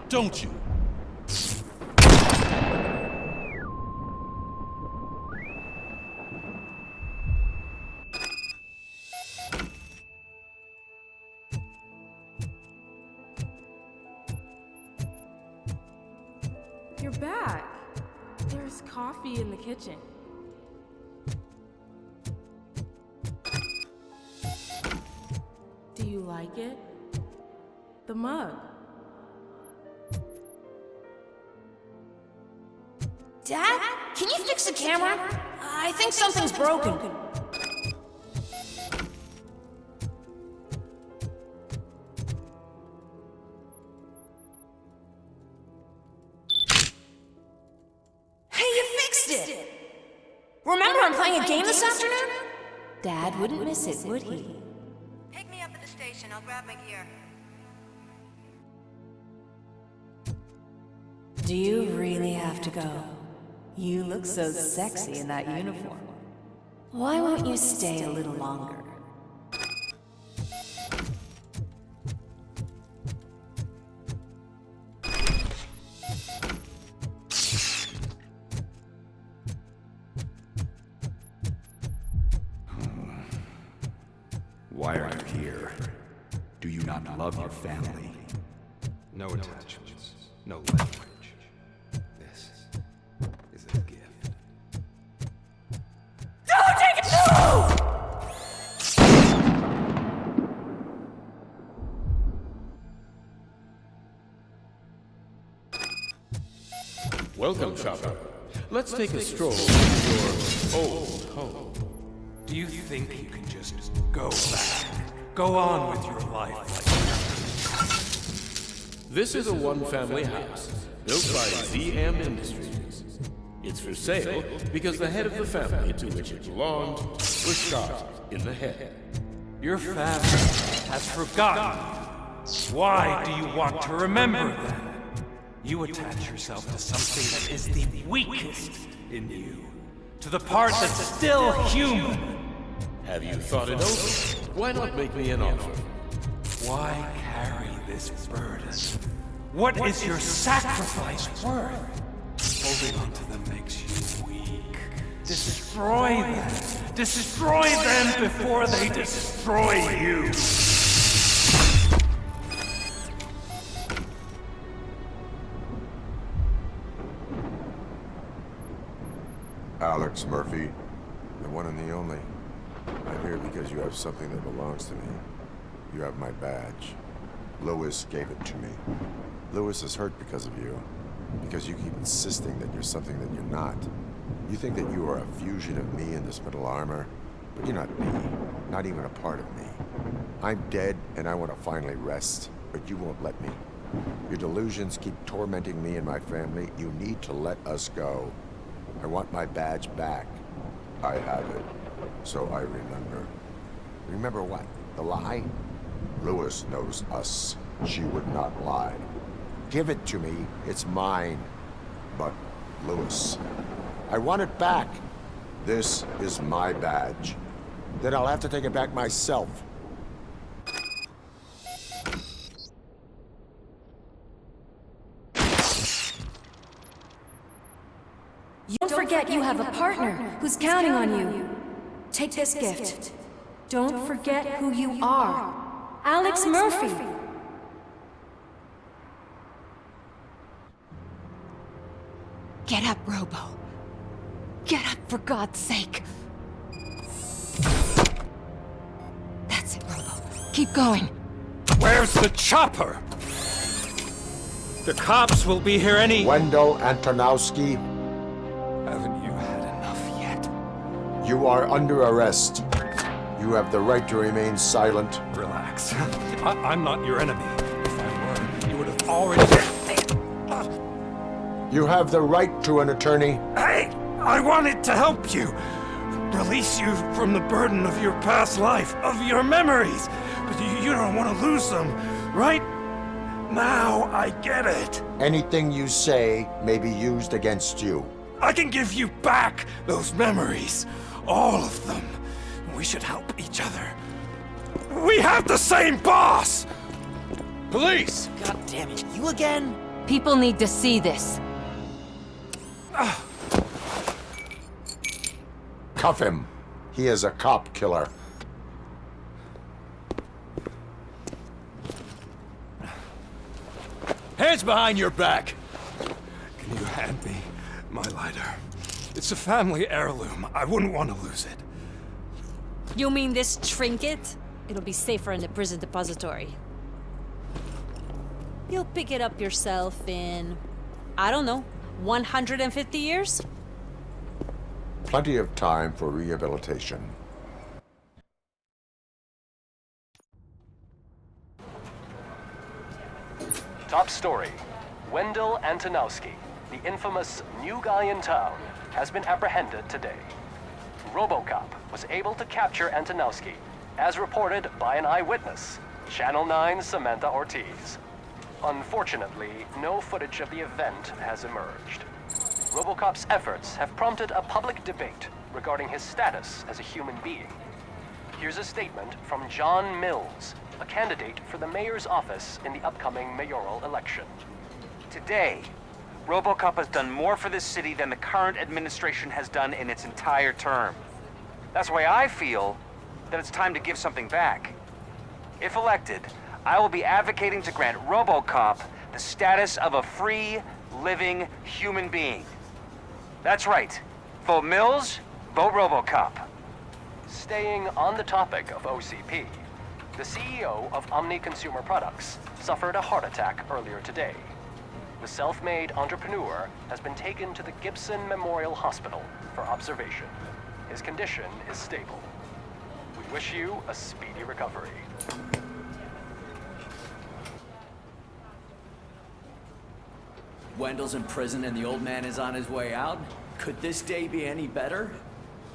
don't you? You're back. There's coffee in the kitchen. Do you like it? The mug. Dad? Can you fix the camera? I think something's broken. Hey, you fixed it! Remember I'm playing a game this afternoon? Dad wouldn't miss it, would he? Pick me up at the station. I'll grab my gear. Do you really have to go? You look so sexy in that uniform. Why won't you stay a little longer? Why are you here? Do you not love your family? No attachments, no language. This is a gift. Don't take it! No! Welcome, Chopper. Let's take a stroll through your old home. Do you think you can just go back? Go on with your life like that? This is a one-family house built by ZM Industries. It's for sale because the head of the family to which it belonged was shot in the head. Your family has forgotten. Why do you want to remember them? You attach yourself to something that is the weakest in you. To the part that's still human. Have you thought it over? Why not make me an offer? Why carry this burden? What is your sacrifice worth? Holding on to them makes you weak. Destroy them. Destroy them before they destroy you. Alex Murphy, the one and the only. I'm here because you have something that belongs to me. You have my badge. Lewis gave it to me. Lewis is hurt because of you. Because you keep insisting that you're something that you're not. You think that you are a fusion of me in this metal armor, but you're not me. Not even a part of me. I'm dead, and I want to finally rest, but you won't let me. Your delusions keep tormenting me and my family. You need to let us go. I want my badge back. I have it. So I remember. Remember what? The lie? Lewis knows us. She would not lie. Give it to me. It's mine. But, Lewis, I want it back. This is my badge. Then I'll have to take it back myself. Don't forget you have a partner who's counting on you. Take this gift. Don't forget who you are. Alex Murphy. Get up, Robo. Get up, for God's sake. That's it, Robo. Keep going. Where's the chopper? The cops will be here any... Wendell Antonowski, Haven't you had enough yet? you are under arrest. You have the right to remain silent. Relax. I'm not your enemy. If I were, you would have already... You have the right to an attorney. Hey! I wanted to help you! Release you from the burden of your past life, of your memories! But you don't want to lose them, right? Now I get it. Anything you say may be used against you. I can give you back those memories. All of them. We should help each other. We have the same boss! Police! God damn it, you again? People need to see this. Cuff him. He is a cop killer. Hands behind your back! Can you hand me my lighter? It's a family heirloom. I wouldn't want to lose it. You mean this trinket? It'll be safer in the prison depository. You'll pick it up yourself in, I don't know, 150 years? Plenty of time for rehabilitation. Top story. Wendell Antonowski, the infamous new guy in town, has been apprehended today. Robocop was able to capture Antonowski, as reported by an eyewitness, Channel 9's Samantha Ortiz. Unfortunately, no footage of the event has emerged. Robocop's efforts have prompted a public debate regarding his status as a human being. Here's a statement from John Mills, a candidate for the mayor's office in the upcoming mayoral election. Today, Robocop has done more for this city than the current administration has done in its entire term. That's why I feel that it's time to give something back. If elected, I will be advocating to grant Robocop the status of a free, living human being. That's right. Vote Mills, vote Robocop. Staying on the topic of OCP, the CEO of Omni Consumer Products suffered a heart attack earlier today. The self-made entrepreneur has been taken to the Gibson Memorial Hospital for observation. His condition is stable. We wish you a speedy recovery. Wendell's in prison and the old man is on his way out? Could this day be any better?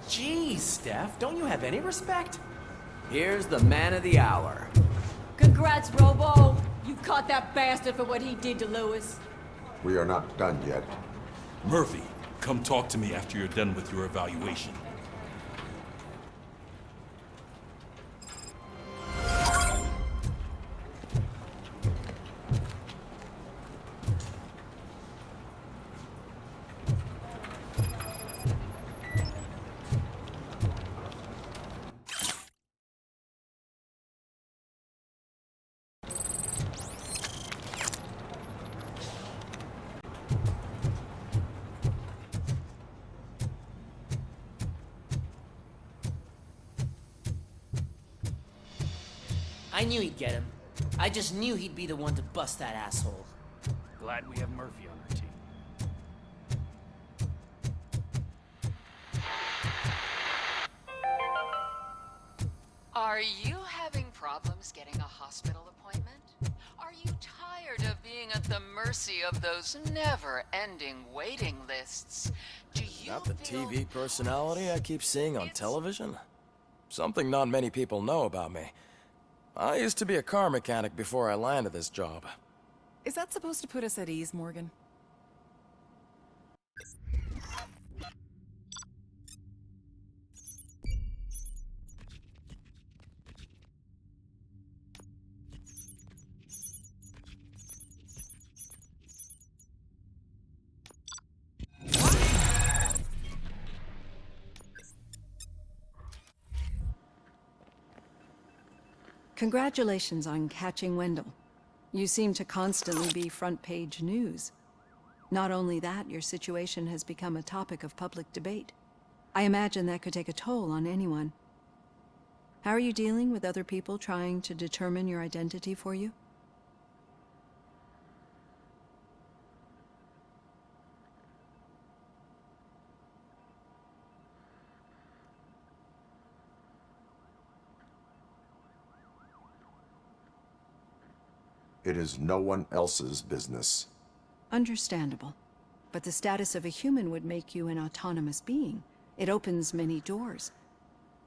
Jeez, Steph, don't you have any respect? Here's the man of the hour. Congrats, Robo! You caught that bastard for what he did to Lewis. We are not done yet. Murphy, come talk to me after you're done with your evaluation. I knew he'd get him. I just knew he'd be the one to bust that asshole. Glad we have Murphy on our team. Are you having problems getting a hospital appointment? Are you tired of being at the mercy of those never-ending waiting lists? Do you Not the TV personality I keep seeing on television? Something not many people know about me. I used to be a car mechanic before I landed this job. Is that supposed to put us at ease, Morgan? Congratulations on catching Wendell. You seem to constantly be front-page news. Not only that, your situation has become a topic of public debate. I imagine that could take a toll on anyone. How are you dealing with other people trying to determine your identity for you? It is no one else's business. Understandable. But the status of a human would make you an autonomous being. It opens many doors.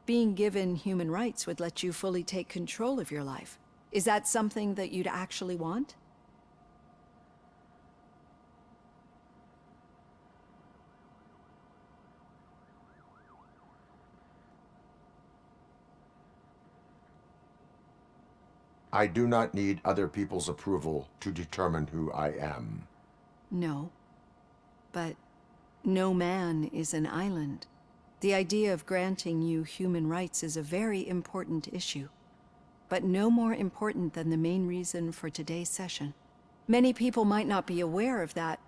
Being given human rights would let you fully take control of your life. Is that something that you'd actually want? I do not need other people's approval to determine who I am. No. But no man is an island. The idea of granting you human rights is a very important issue, but no more important than the main reason for today's session. Many people might not be aware of that,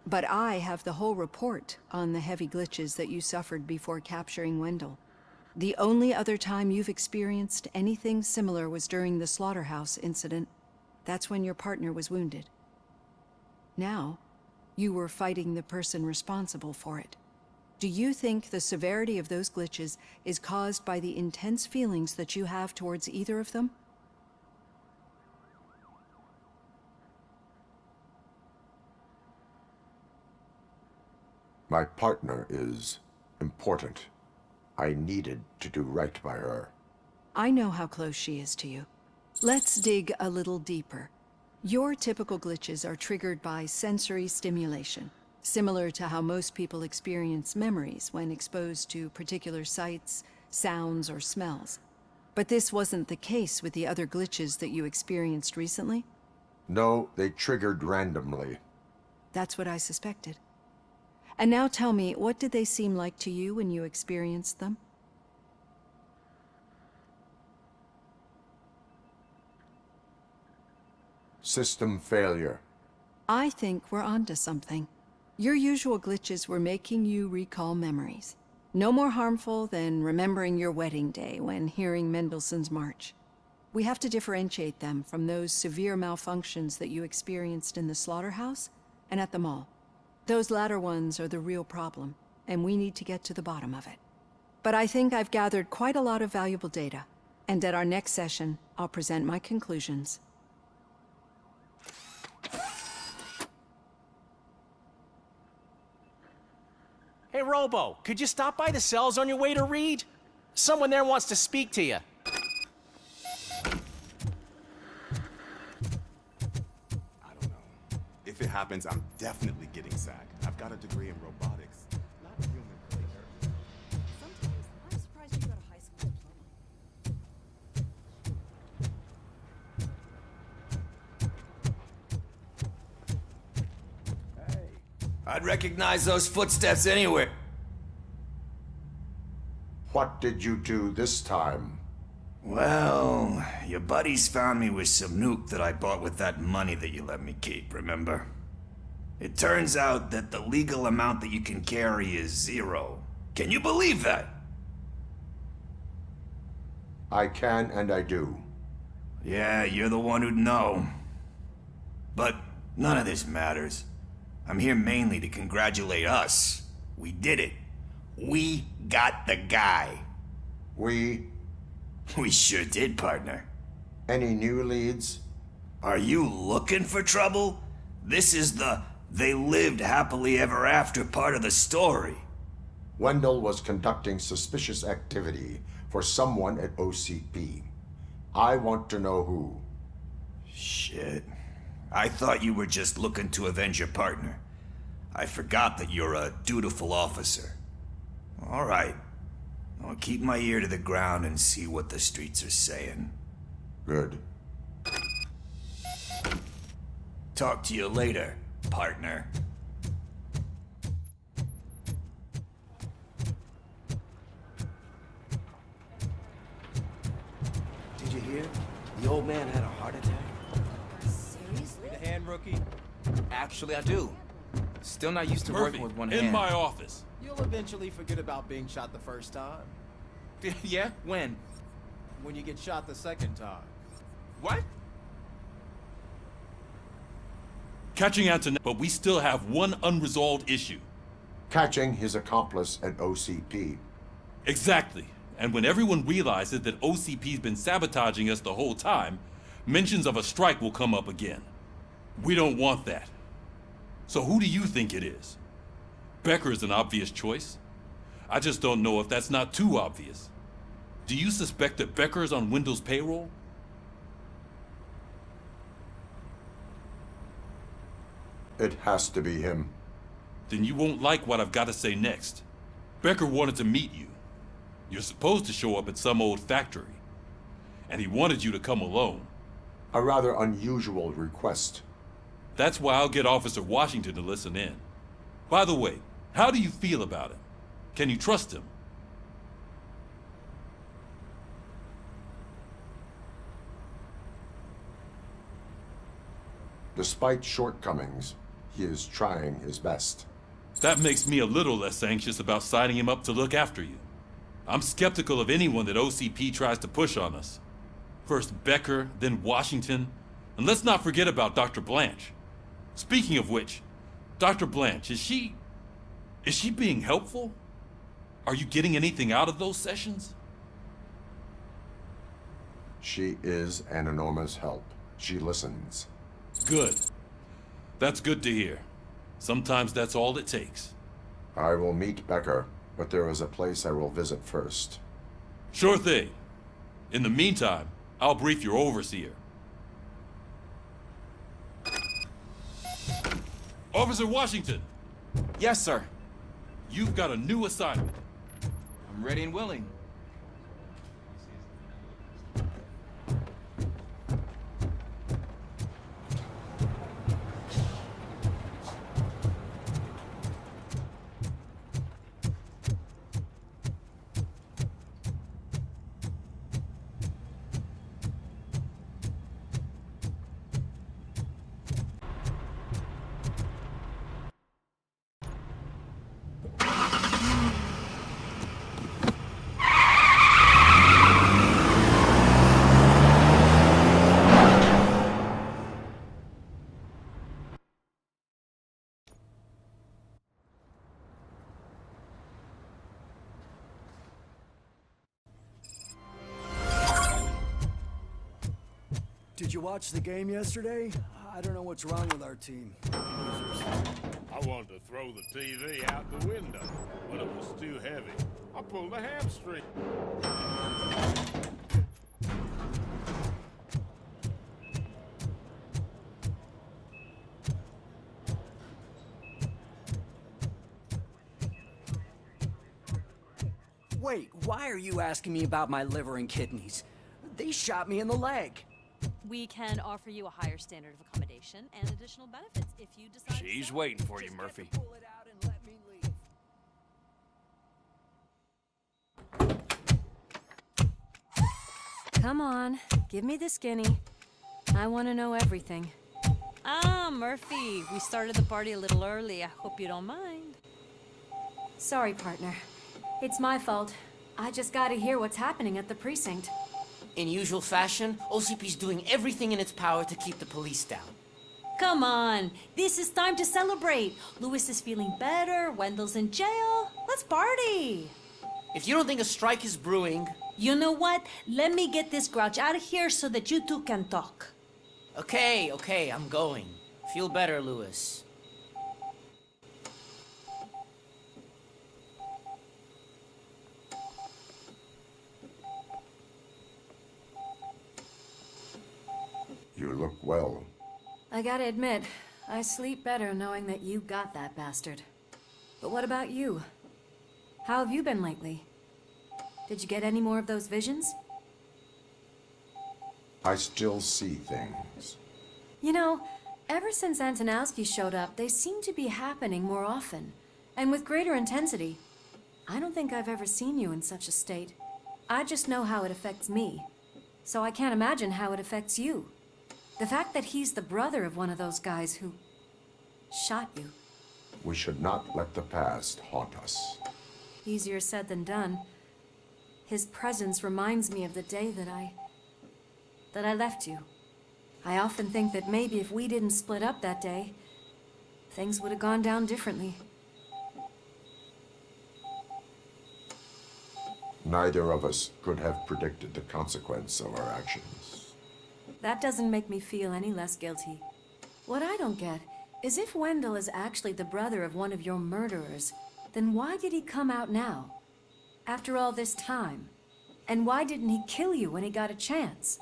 but I have the whole report on the heavy glitches that you suffered before capturing Wendell. The only other time you've experienced anything similar was during the slaughterhouse incident. That's when your partner was wounded. Now, you were fighting the person responsible for it. Do you think the severity of those glitches is caused by the intense feelings that you have towards either of them? My partner is important. I needed to do right by her. I know how close she is to you. Let's dig a little deeper. Your typical glitches are triggered by sensory stimulation, similar to how most people experience memories when exposed to particular sights, sounds, or smells. But this wasn't the case with the other glitches that you experienced recently? No, they triggered randomly. That's what I suspected. And now tell me, what did they seem like to you when you experienced them? System failure. I think we're onto something. Your usual glitches were making you recall memories. No more harmful than remembering your wedding day when hearing Mendelssohn's March. We have to differentiate them from those severe malfunctions that you experienced in the slaughterhouse and at the mall. Those latter ones are the real problem, and we need to get to the bottom of it. But I think I've gathered quite a lot of valuable data, and at our next session, I'll present my conclusions. Hey, Robo, could you stop by the cells on your way to Reed? Someone there wants to speak to you. If it happens, I'm definitely getting sacked. I've got a degree in robotics, not human labor. Sometimes I'm surprised you got a high school diploma. I'd recognize those footsteps anywhere. What did you do this time? Well, your buddies found me with some nuke that I bought with that money that you let me keep, remember? It turns out that the legal amount that you can carry is 0. Can you believe that? I can and I do. Yeah, you're the one who'd know. But none of this matters. I'm here mainly to congratulate us. We did it. We got the guy. We sure did, partner. Any new leads? Are you looking for trouble? This is the "they lived happily ever after" part of the story. Wendell was conducting suspicious activity for someone at OCP. I want to know who. Shit. I thought you were just looking to avenge your partner. I forgot that you're a dutiful officer. All right. I'll keep my ear to the ground and see what the streets are saying. Good. Talk to you later, partner. Did you hear? The old man had a heart attack. Seriously? Need a hand, rookie? Actually, I do. Still not used to working with one hand. In my office. You'll eventually forget about being shot the first time. Yeah? When? When you get shot the second time. What? Catching Antonin, but we still have one unresolved issue. Catching his accomplice at OCP. Exactly. And when everyone realizes that OCP's been sabotaging us the whole time, mentions of a strike will come up again. We don't want that. So who do you think it is? Becker is an obvious choice. I just don't know if that's not too obvious. Do you suspect that Becker is on Wendell's payroll? It has to be him. Then you won't like what I've got to say next. Becker wanted to meet you. You're supposed to show up at some old factory. And he wanted you to come alone. A rather unusual request. That's why I'll get Officer Washington to listen in. By the way, how do you feel about him? Can you trust him? Despite shortcomings, he is trying his best. That makes me a little less anxious about signing him up to look after you. I'm skeptical of anyone that OCP tries to push on us. First Becker, then Washington, and let's not forget about Dr. Blanche. Speaking of which, Dr. Blanche, is she being helpful? Are you getting anything out of those sessions? She is an enormous help. She listens. Good. That's good to hear. Sometimes that's all it takes. I will meet Becker, but there is a place I will visit first. Sure thing. In the meantime, I'll brief your overseer. Officer Washington! Yes, sir. You've got a new assignment. I'm ready and willing. Did you watch the game yesterday? I don't know what's wrong with our team. I wanted to throw the TV out the window, but it was too heavy. I pulled a hamstring. Wait, why are you asking me about my liver and kidneys? They shot me in the leg. We can offer you a higher standard of accommodation and additional benefits if you decide. She's waiting for you, Murphy. Come on, give me the skinny. I want to know everything. Ah, Murphy, we started the party a little early. I hope you don't mind. Sorry, partner. It's my fault. I just gotta hear what's happening at the precinct. In usual fashion, OCP's doing everything in its power to keep the police down. Come on, this is time to celebrate. Louis is feeling better, Wendell's in jail. Let's party. If you don't think a strike is brewing... You know what? Let me get this grouch out of here so that you two can talk. Okay, I'm going. Feel better, Louis. You look well. I gotta admit, I sleep better knowing that you got that bastard. But what about you? How have you been lately? Did you get any more of those visions? I still see things. You know, ever since Antonowski showed up, they seem to be happening more often, and with greater intensity. I don't think I've ever seen you in such a state. I just know how it affects me, so I can't imagine how it affects you. The fact that he's the brother of one of those guys who shot you. We should not let the past haunt us. Easier said than done. His presence reminds me of the day that I left you. I often think that maybe if we didn't split up that day, things would have gone down differently. Neither of us could have predicted the consequence of our actions. That doesn't make me feel any less guilty. What I don't get is if Wendell is actually the brother of one of your murderers, then why did he come out now? After all this time? And why didn't he kill you when he got a chance?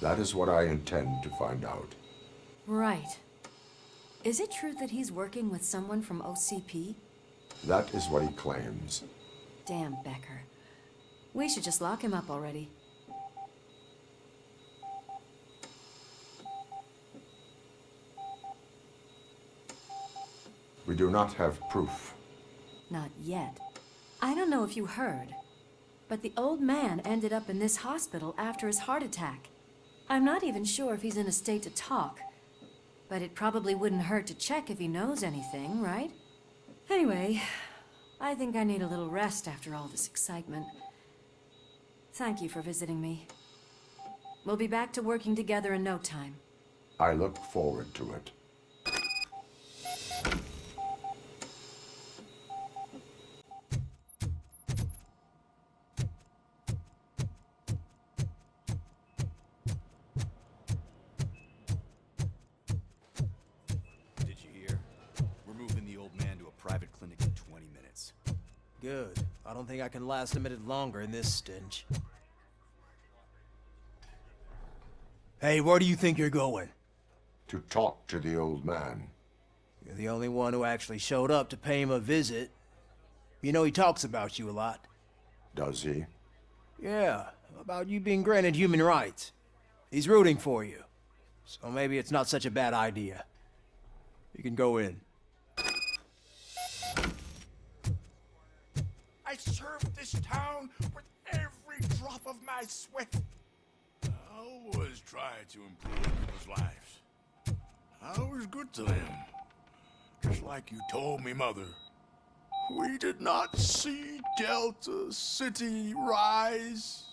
That is what I intend to find out. Right. Is it true that he's working with someone from OCP? That is what he claims. Damn Becker. We should just lock him up already. We do not have proof. Not yet. I don't know if you heard, but the old man ended up in this hospital after his heart attack. I'm not even sure if he's in a state to talk, but it probably wouldn't hurt to check if he knows anything, right? Anyway, I think I need a little rest after all this excitement. Thank you for visiting me. We'll be back to working together in no time. I look forward to it. Did you hear? We're moving the old man to a private clinic in 20 minutes. Good. I don't think I can last a minute longer in this stench. Hey, where do you think you're going? To talk to the old man. You're the only one who actually showed up to pay him a visit. You know he talks about you a lot. Does he? Yeah, about you being granted human rights. He's rooting for you. So maybe it's not such a bad idea. You can go in. I served this town with every drop of my sweat. I always tried to improve people's lives. I was good to them. Just like you told me, Mother. We did not see Delta City rise.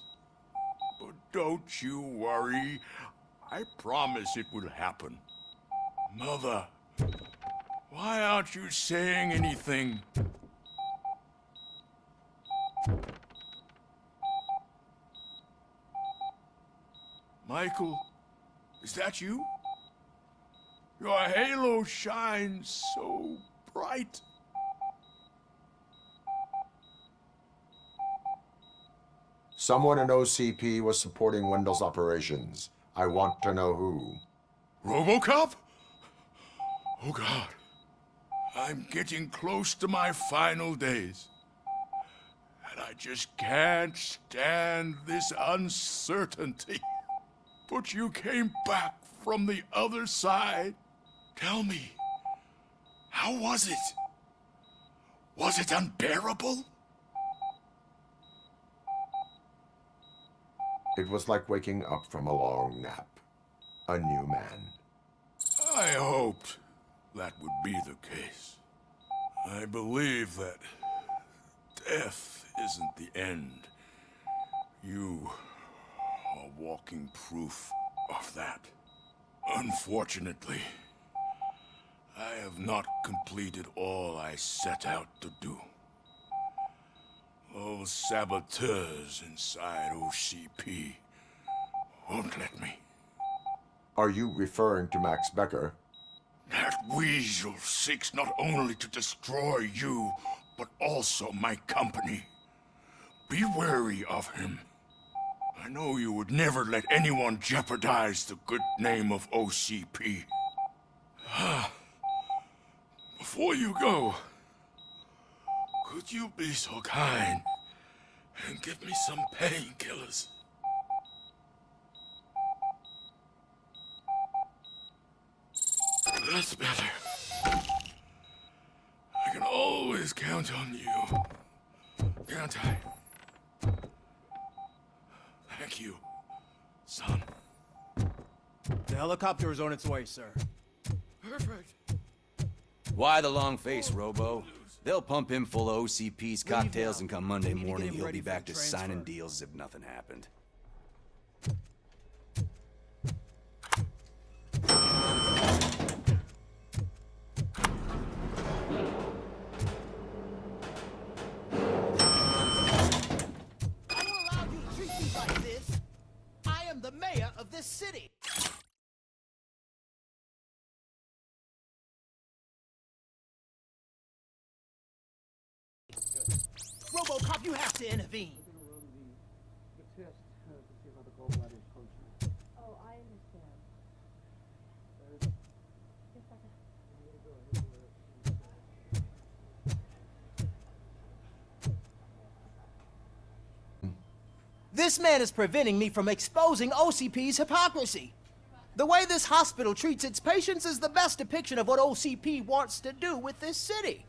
But don't you worry. I promise it will happen. Mother, why aren't you saying anything? Michael, is that you? Your halo shines so bright. Someone in OCP was supporting Wendell's operations. I want to know who. Robocop? Oh God. I'm getting close to my final days. And I just can't stand this uncertainty. But you came back from the other side. Tell me, how was it? Was it unbearable? It was like waking up from a long nap. A new man. I hoped that would be the case. I believe that death isn't the end. You are walking proof of that. Unfortunately, I have not completed all I set out to do. Those saboteurs inside OCP won't let me. Are you referring to Max Becker? That weasel seeks not only to destroy you, but also my company. Be wary of him. I know you would never let anyone jeopardize the good name of OCP. Before you go, could you be so kind and give me some painkillers? That's better. I can always count on you, can't I? Thank you, son. The helicopter is on its way, sir. Perfect. Why the long face, Robo? They'll pump him full of OCP's cocktails and come Monday morning he'll be back to signing deals as if nothing happened. The mayor of this city. Robocop, you have to intervene. Oh, I understand. This man is preventing me from exposing OCP's hypocrisy. The way this hospital treats its patients is the best depiction of what OCP wants to do with this city.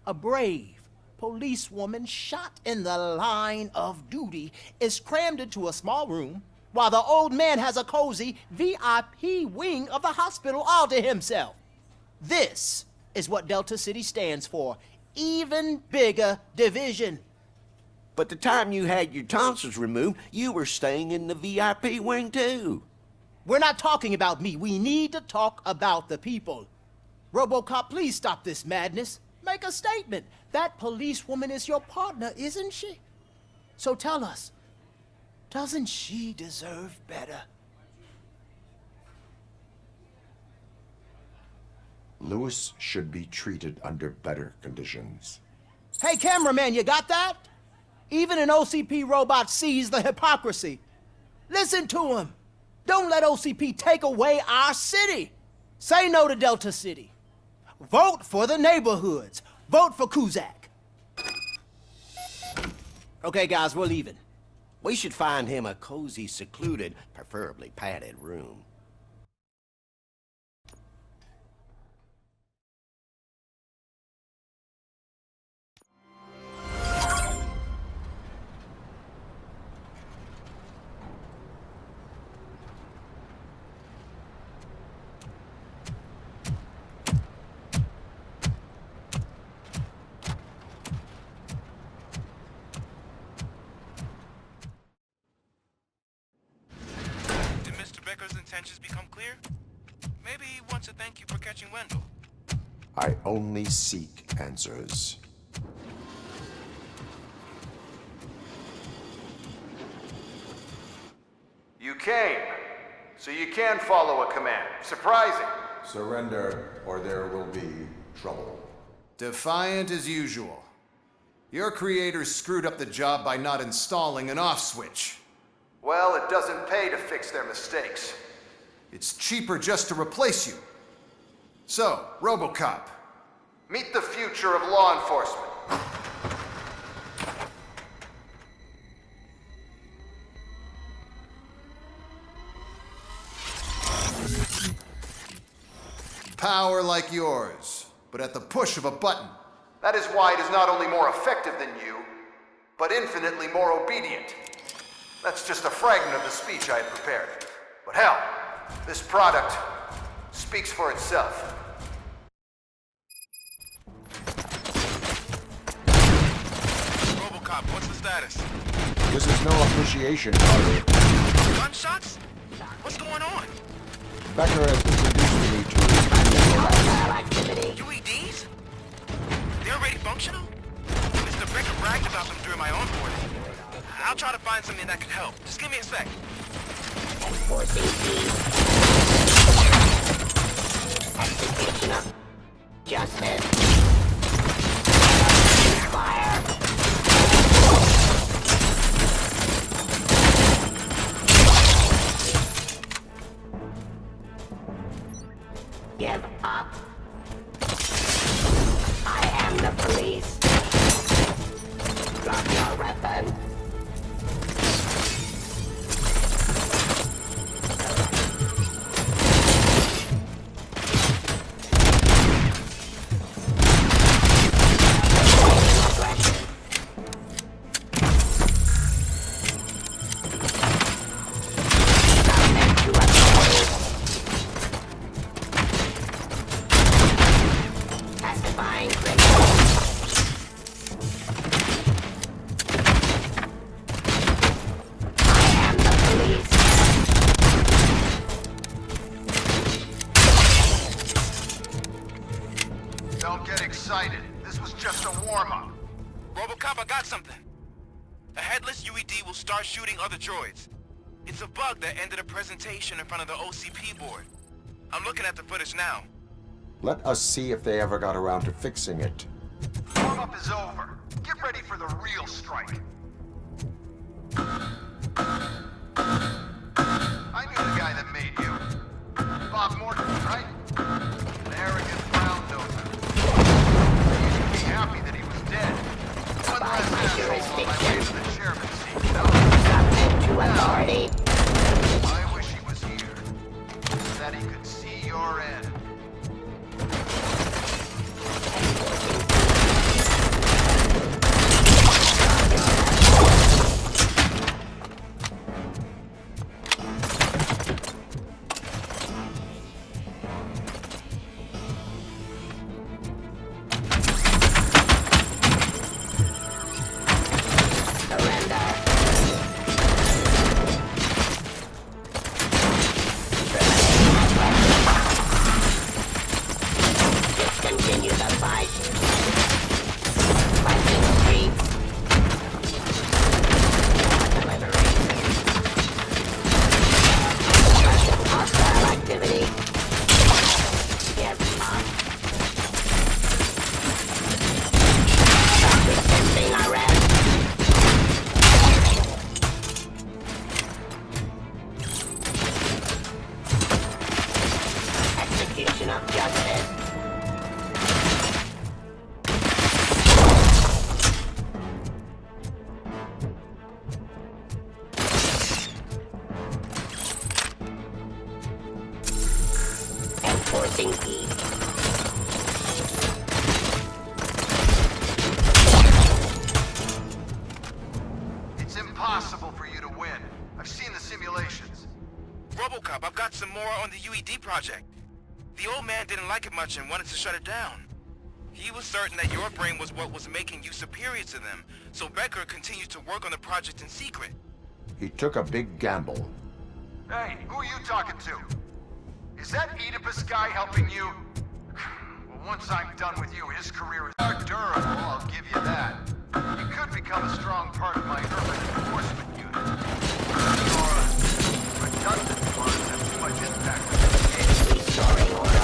A brave policewoman shot in the line of duty is crammed into a small room while the old man has a cozy VIP wing of the hospital all to himself. This is what Delta City stands for. Even bigger division. But the time you had your tonsils removed, you were staying in the VIP wing too. We're not talking about me. We need to talk about the people. Robocop, please stop this madness. Make a statement. That policewoman is your partner, isn't she? So tell us, doesn't she deserve better? Lewis should be treated under better conditions. Hey, cameraman, you got that? Even an OCP robot sees the hypocrisy. Listen to him. Don't let OCP take away our city. Say no to Delta City. Vote for the neighborhoods. Vote for Kuzak. Okay, guys, we're leaving. We should find him a cozy, secluded, preferably padded room. Intentions become clear? Maybe he wants to thank you for catching Wendell. I only seek answers. You came, so you can follow a command. Surprising. Surrender, or there will be trouble. Defiant as usual. Your creators screwed up the job by not installing an off switch. Well, it doesn't pay to fix their mistakes. It's cheaper just to replace you. So, Robocop, meet the future of law enforcement. Power like yours, but at the push of a button. That is why it is not only more effective than you, but infinitely more obedient. That's just a fragment of the speech I had prepared. But hell, this product speaks for itself. Robocop, what's the status? This is no appreciation party. Gunshots? What's going on? Becker has introduced me to UEDs? They're already functional? Mr. Becker bragged about them during my onboarding. I'll try to find something that could help. Just give me a sec. Justice. Fire. Give up. I am the police. Drop your weapon. Don't get excited. This was just a warm-up. Robocop, I got something. A headless UED will start shooting other droids. It's a bug that ended a presentation in front of the OCP board. I'm looking at the footage now. Let us see if they ever got around to fixing it. Warm-up is over. Get ready for the real strike. I knew the guy that made you. Bob Morton, right? An arrogant brown-noser. You should be happy that he was dead. One less asshole on my way to the chairman's seat, you know? Subject to authority. I wish he was here. got some more on the UED project. The old man didn't like it much and wanted to shut it down. He was certain that your brain was what was making you superior to them, so Becker continued to work on the project in secret. He took a big gamble. Hey, who are you talking to? Is that Oedipus guy helping you? Well, once I'm done with you, his career is more durable, I'll give you that. He could become a strong part of my urban enforcement unit. Or redundant ones have too much impact on the game. Restoring order.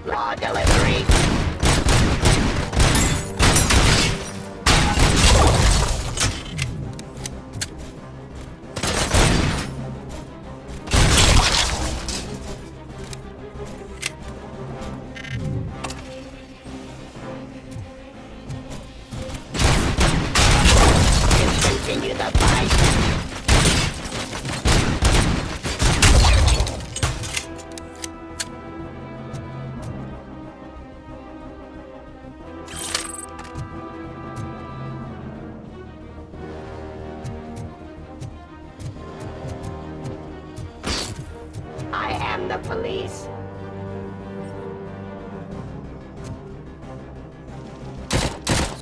Raw delivery. Continue the fight. I am the police.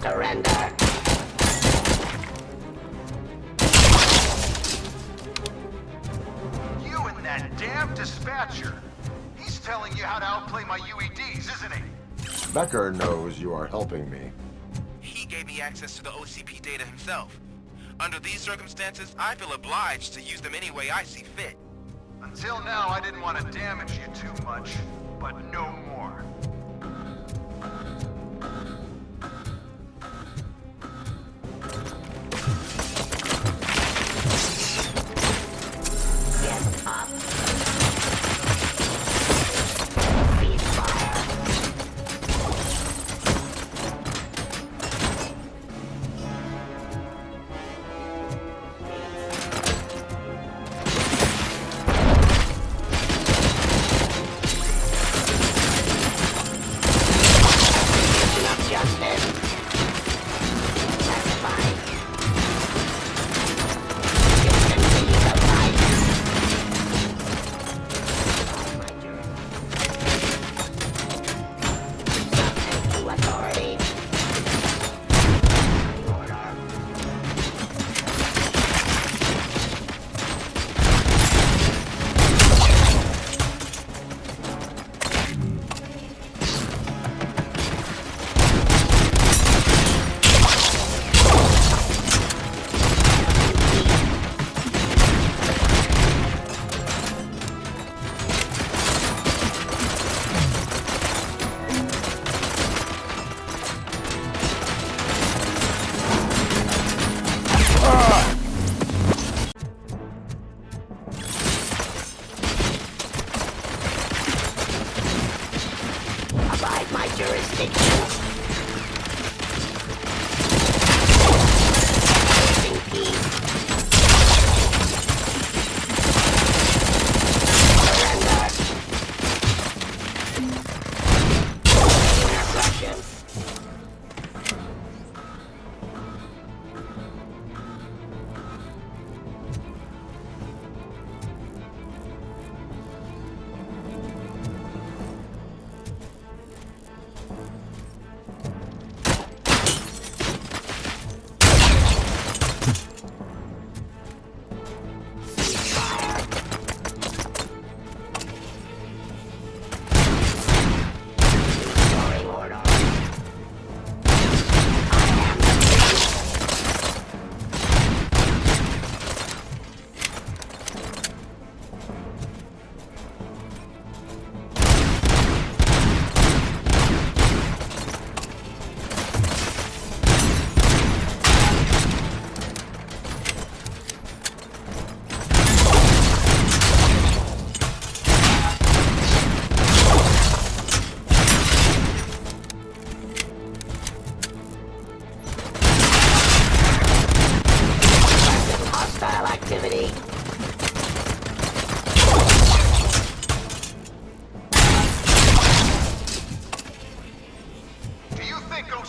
Surrender. You and that damn dispatcher. He's telling you how to outplay my UEDs, isn't he? Becker knows you are helping me. He gave me access to the OCP data himself. Under these circumstances, I feel obliged to use them any way I see fit. Until now, I didn't want to damage you too much, but no more. Get up.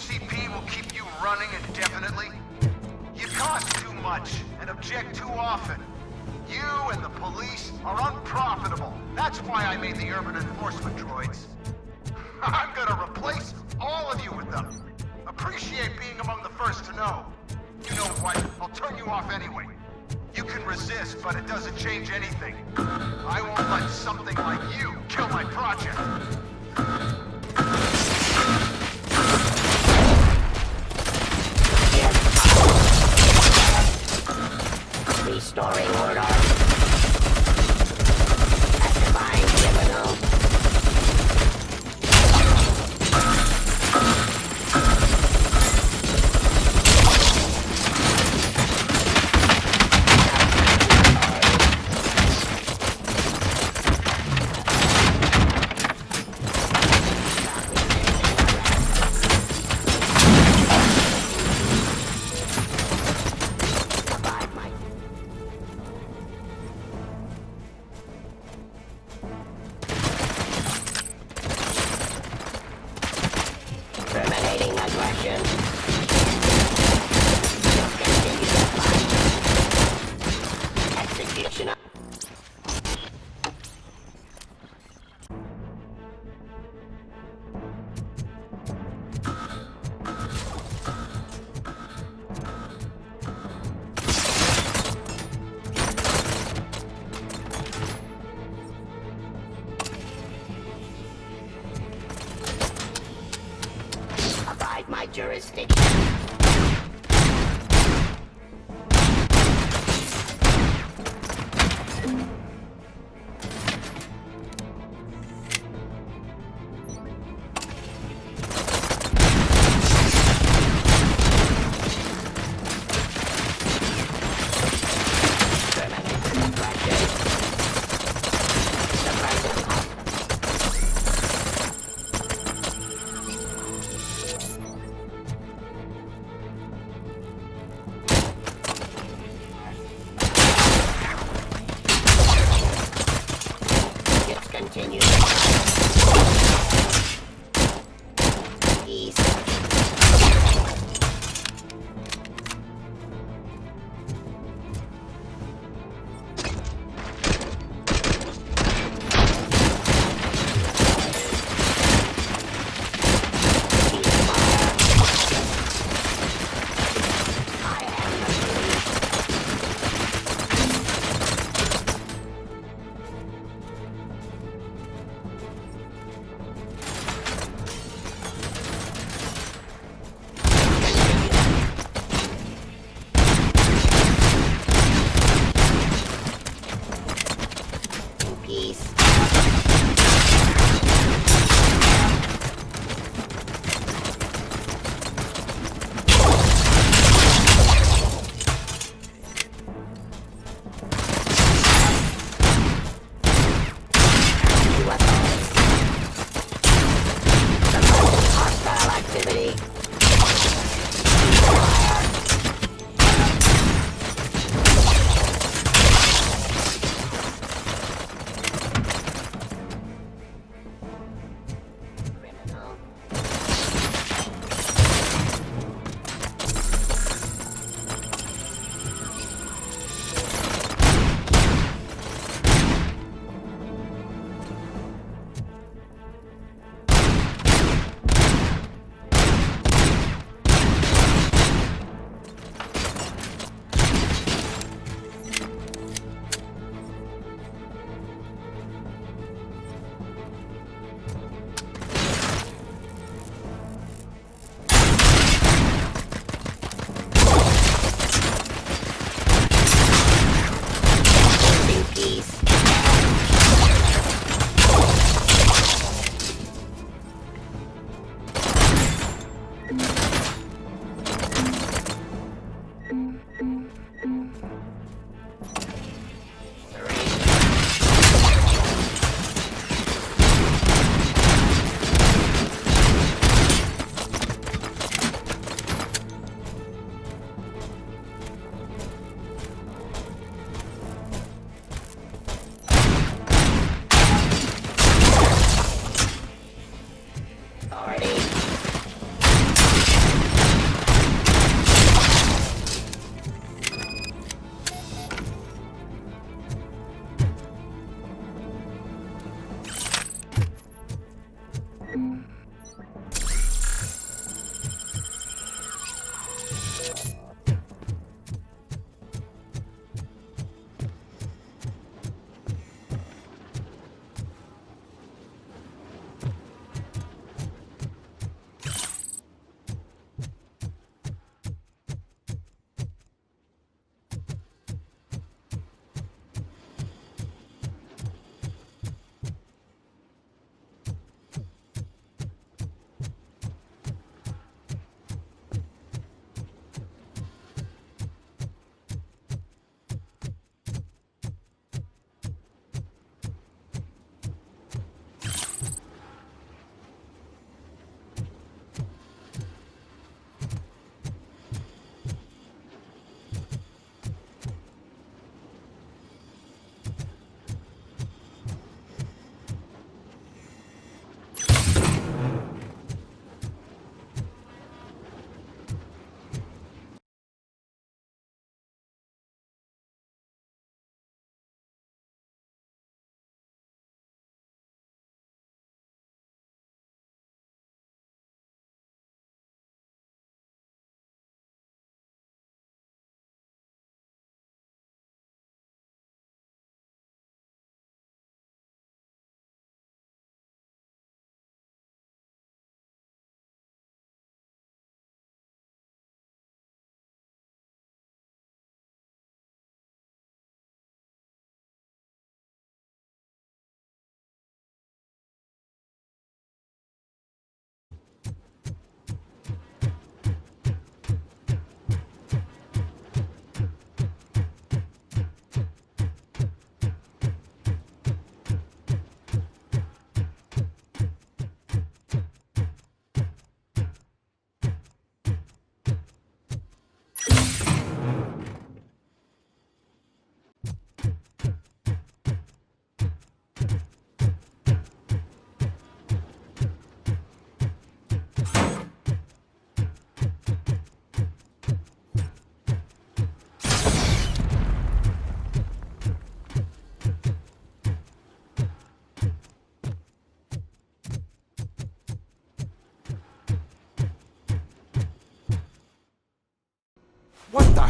OCP will keep you running indefinitely? You cost too much and object too often. You and the police are unprofitable. That's why I made the urban enforcement droids. I'm gonna replace all of you with them. Appreciate being among the first to know. You know what? I'll turn you off anyway. You can resist, but it doesn't change anything. I won't let something like you kill my project. Restoring order. Actifying criminal. Terminating aggression. Continue the fight. Execution. Abide my jurisdiction.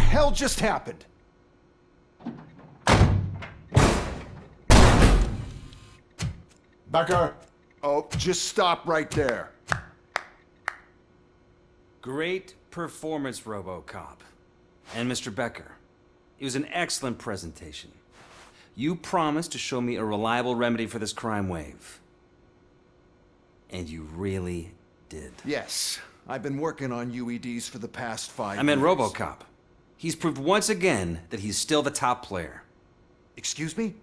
hell just happened? Becker! Oh, just stop right there. Great performance, Robocop. And Mr. Becker, it was an excellent presentation. You promised to show me a reliable remedy for this crime wave. And you really did. Yes, I've been working on UEDs for the past 5 years. I meant Robocop. He's proved once again that he's still the top player. Excuse me?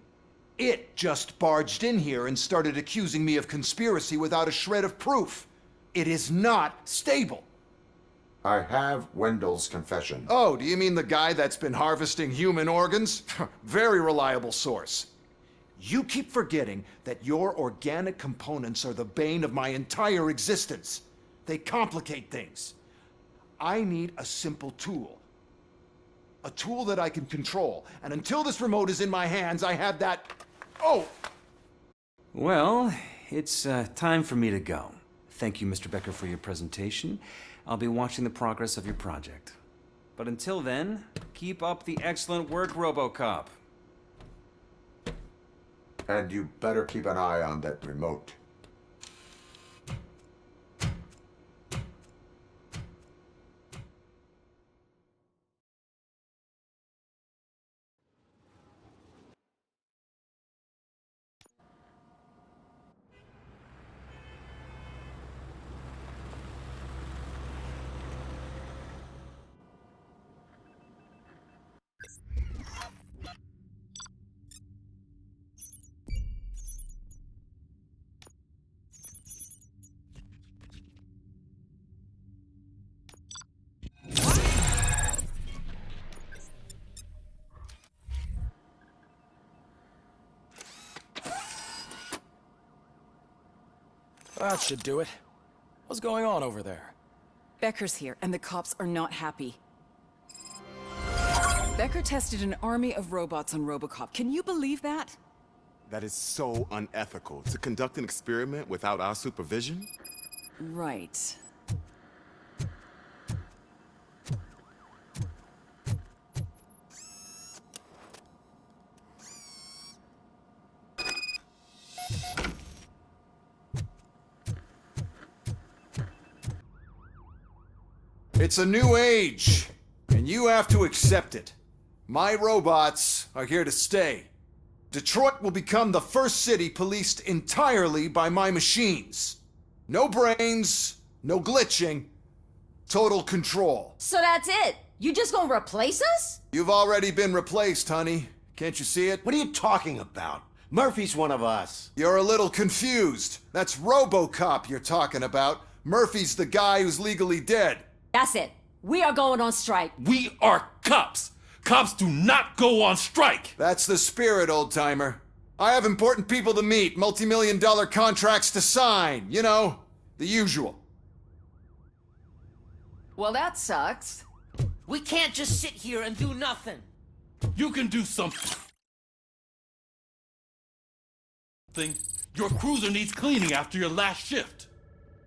It just barged in here and started accusing me of conspiracy without a shred of proof. It is not stable. I have Wendell's confession. Oh, do you mean the guy that's been harvesting human organs? Very reliable source. You keep forgetting that your organic components are the bane of my entire existence. They complicate things. I need a simple tool. A tool that I can control. And until this remote is in my hands, I have that... Oh! Well, it's time for me to go. Thank you, Mr. Becker, for your presentation. I'll be watching the progress of your project. But until then, keep up the excellent work, Robocop. And you better keep an eye on that remote. That should do it. What's going on over there? Becker's here, and the cops are not happy. Becker tested an army of robots on Robocop. Can you believe that? That is so unethical. To conduct an experiment without our supervision? Right. It's a new age, and you have to accept it. My robots are here to stay. Detroit will become the first city policed entirely by my machines. No brains, no glitching, total control. So that's it? You just gonna replace us? You've already been replaced, honey. Can't you see it? What are you talking about? Murphy's one of us. You're a little confused. That's Robocop you're talking about. Murphy's the guy who's legally dead. That's it. We are going on strike. We are cops. Cops do not go on strike. That's the spirit, old-timer. I have important people to meet, multi-million-dollar contracts to sign. You know, the usual. Well, that sucks. We can't just sit here and do nothing. You can do something. Your cruiser needs cleaning after your last shift.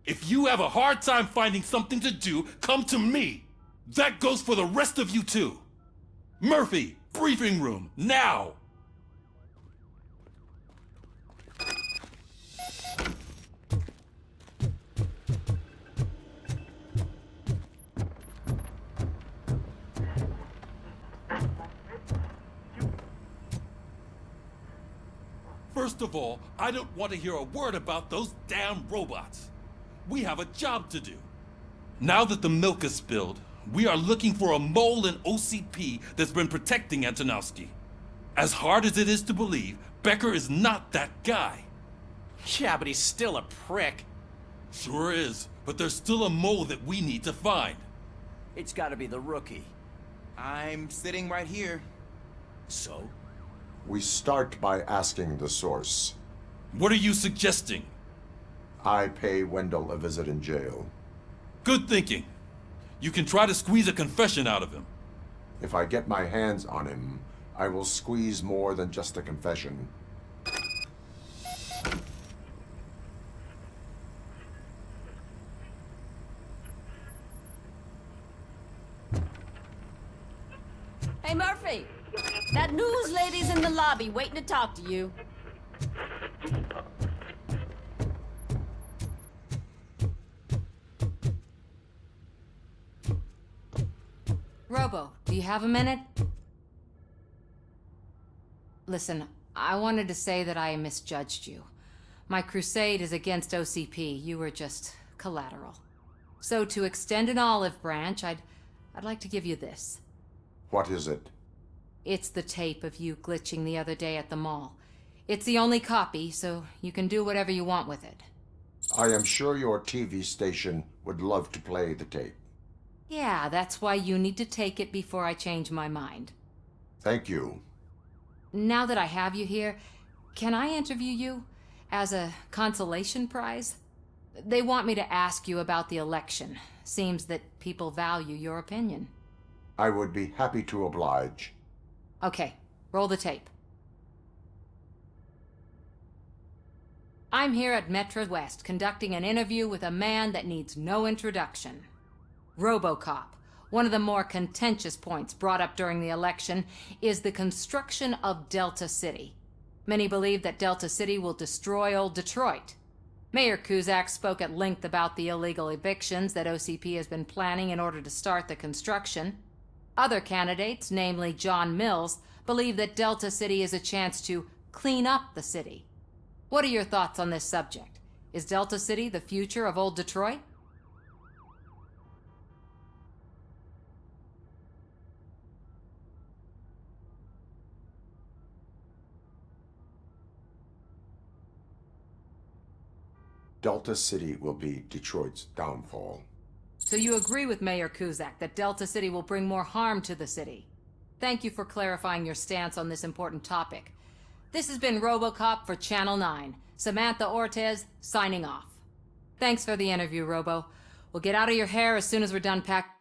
If you have a hard time finding something to do, come to me. That goes for the rest of you too. Murphy, briefing room, now! First of all, I don't want to hear a word about those damn robots. We have a job to do. Now that the milk is spilled, we are looking for a mole in OCP that's been protecting Antonowski. As hard as it is to believe, Becker is not that guy. Yeah, but he's still a prick. Sure is, but there's still a mole that we need to find. It's gotta be the rookie. I'm sitting right here. So? We start by asking the source. What are you suggesting? I pay Wendell a visit in jail. Good thinking. You can try to squeeze a confession out of him. If I get my hands on him, I will squeeze more than just a confession. Hey, Murphy. That news lady's in the lobby waiting to talk to you. Robo, do you have a minute? Listen, I wanted to say that I misjudged you. My crusade is against OCP. You were just collateral. So to extend an olive branch, I'd like to give you this. What is it? It's the tape of you glitching the other day at the mall. It's the only copy, so you can do whatever you want with it. I am sure your TV station would love to play the tape. Yeah, that's why you need to take it before I change my mind. Thank you. Now that I have you here, can I interview you as a consolation prize? They want me to ask you about the election. Seems that people value your opinion. I would be happy to oblige. Okay, roll the tape. I'm here at Metro West conducting an interview with a man that needs no introduction. Robocop. One of the more contentious points brought up during the election is the construction of Delta City. Many believe that Delta City will destroy old Detroit. Mayor Cusack spoke at length about the illegal evictions that OCP has been planning in order to start the construction. Other candidates, namely John Mills, believe that Delta City is a chance to clean up the city. What are your thoughts on this subject? Is Delta City the future of old Detroit? Delta City will be Detroit's downfall. So you agree with Mayor Cusack that Delta City will bring more harm to the city? Thank you for clarifying your stance on this important topic. This has been Robocop for Channel 9. Samantha Ortez, signing off. Thanks for the interview, Robo. We'll get out of your hair as soon as we're done packing.